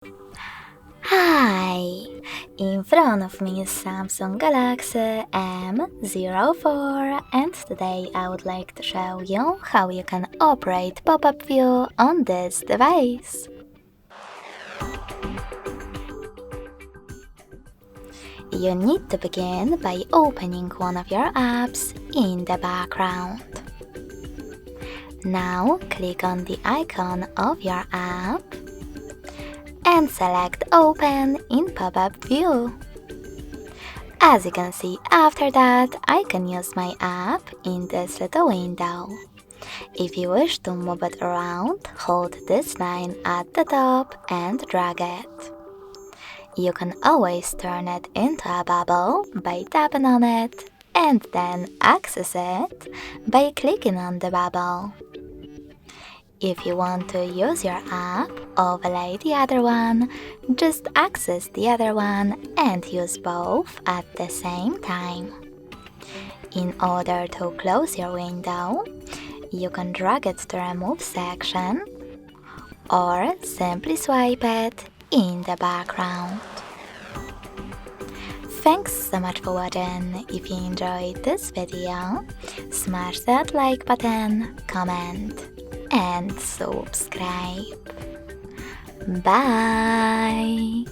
Hi! In front of me is Samsung Galaxy M04 and today I would like to show you how you can operate pop-up view on this device. You need to begin by opening one of your apps in the background. Now click on the icon of your app and select Open in Pop-up View. As you can see, after that, I can use my app in this little window. If you wish to move it around, hold this line at the top and drag it. You can always turn it into a bubble by tapping on it and then access it by clicking on the bubble. If you want to use your app, overlay the other one, just access the other one and use both at the same time. In order to close your window, you can drag it to remove section or simply swipe it in the background. Thanks so much for watching. If you enjoyed this video, smash that like button, comment and subscribe. Bye!